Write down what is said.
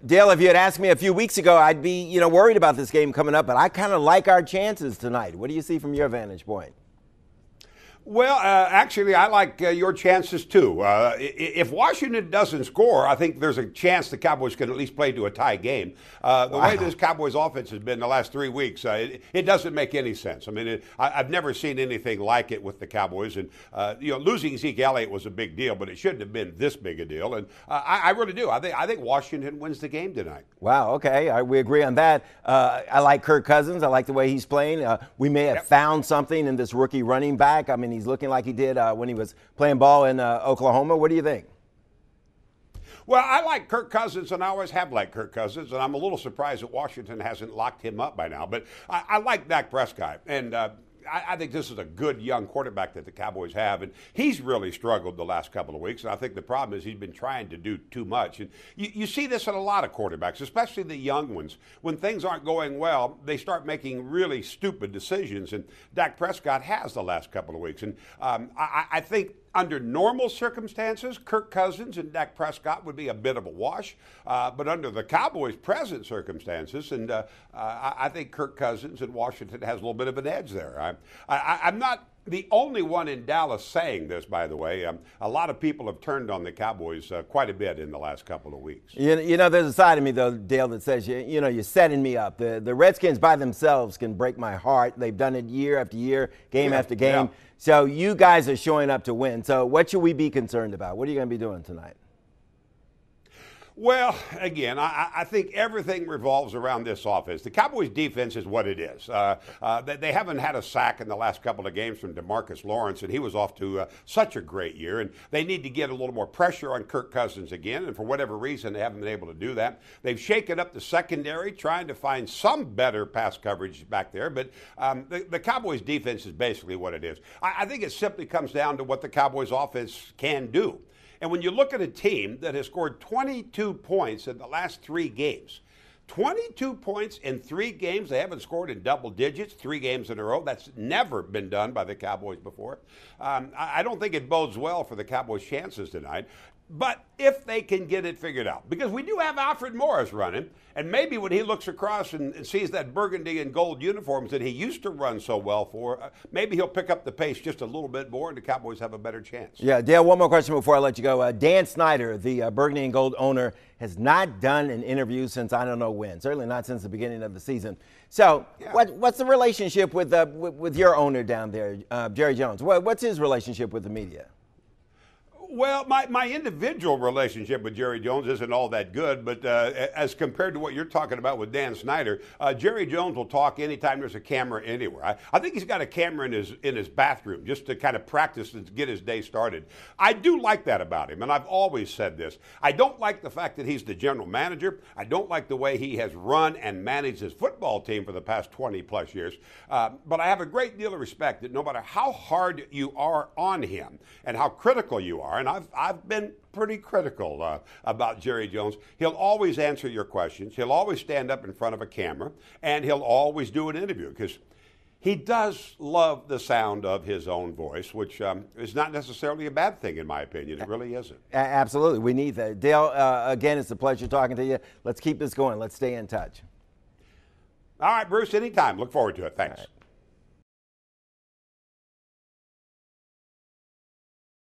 Dale, if you had asked me a few weeks ago, I'd be, worried about this game coming up, but I kind of like our chances tonight. What do you see from your vantage point? Well, actually, I like your chances, too. If Washington doesn't score, I think there's a chance the Cowboys can at least play to a tie game. The way this Cowboys offense has been the last 3 weeks, it doesn't make any sense. I mean, I've never seen anything like it with the Cowboys. And, losing Zeke Elliott was a big deal, but it shouldn't have been this big a deal. And I really do. I think Washington wins the game tonight. Wow, okay. We agree on that. I like Kirk Cousins. I like the way he's playing. We may have found something in this rookie running back. I mean, he's looking like he did when he was playing ball in Oklahoma. What do you think? Well, I like Kirk Cousins, and I always have liked Kirk Cousins, and I'm a little surprised that Washington hasn't locked him up by now. But I like Dak Prescott, and I think this is a good young quarterback that the Cowboys have, and he's really struggled the last couple of weeks, and I think the problem is he's been trying to do too much. And you see this in a lot of quarterbacks, especially the young ones. When things aren't going well, they start making really stupid decisions, and Dak Prescott has the last couple of weeks. And I think under normal circumstances, Kirk Cousins and Dak Prescott would be a bit of a wash. But under the Cowboys' present circumstances, and I think Kirk Cousins in Washington has a little bit of an edge there. I'm not the only one in Dallas saying this, by the way. A lot of people have turned on the Cowboys quite a bit in the last couple of weeks. There's a side of me, though, Dale, that says, you're setting me up. The Redskins by themselves can break my heart. They've done it year after year, game after game. Yeah. So you guys are showing up to win. So what should we be concerned about? What are you going to be doing tonight? Well, again, I think everything revolves around this offense. The Cowboys' defense is what it is. They haven't had a sack in the last couple of games from DeMarcus Lawrence, and he was off to such a great year. And they need to get a little more pressure on Kirk Cousins again, and for whatever reason, they haven't been able to do that. They've shaken up the secondary, trying to find some better pass coverage back there. But the Cowboys' defense is basically what it is. I think it simply comes down to what the Cowboys' offense can do. And when you look at a team that has scored 22 points in the last 3 games, 22 points in 3 games, they haven't scored in double digits 3 games in a row. That's never been done by the Cowboys before. I don't think it bodes well for the Cowboys' chances tonight. But if they can get it figured out, because we do have Alfred Morris running, and maybe when he looks across and sees that burgundy and gold uniforms that he used to run so well for, maybe he'll pick up the pace just a little bit more, and the Cowboys have a better chance. Yeah, Dale, one more question before I let you go. Dan Snyder, the burgundy and gold owner, has not done an interview since I don't know when, certainly not since the beginning of the season. So what's the relationship with your owner down there, Jerry Jones? What's his relationship with the media? Well, my individual relationship with Jerry Jones isn't all that good, but as compared to what you're talking about with Dan Snyder, Jerry Jones will talk anytime there's a camera anywhere. I think he's got a camera in his bathroom just to kind of practice and get his day started. I do like that about him, and I've always said this. I don't like the fact that he's the general manager. I don't like the way he has run and managed his football team for the past 20-plus years. But I have a great deal of respect that no matter how hard you are on him and how critical you are, and I've been pretty critical about Jerry Jones. He'll always answer your questions. He'll always stand up in front of a camera, and he'll always do an interview because he does love the sound of his own voice, which is not necessarily a bad thing, in my opinion. It really isn't. Absolutely. We need that. Dale, again, it's a pleasure talking to you. Let's keep this going. Let's stay in touch. All right, Bruce, anytime. Look forward to it. Thanks.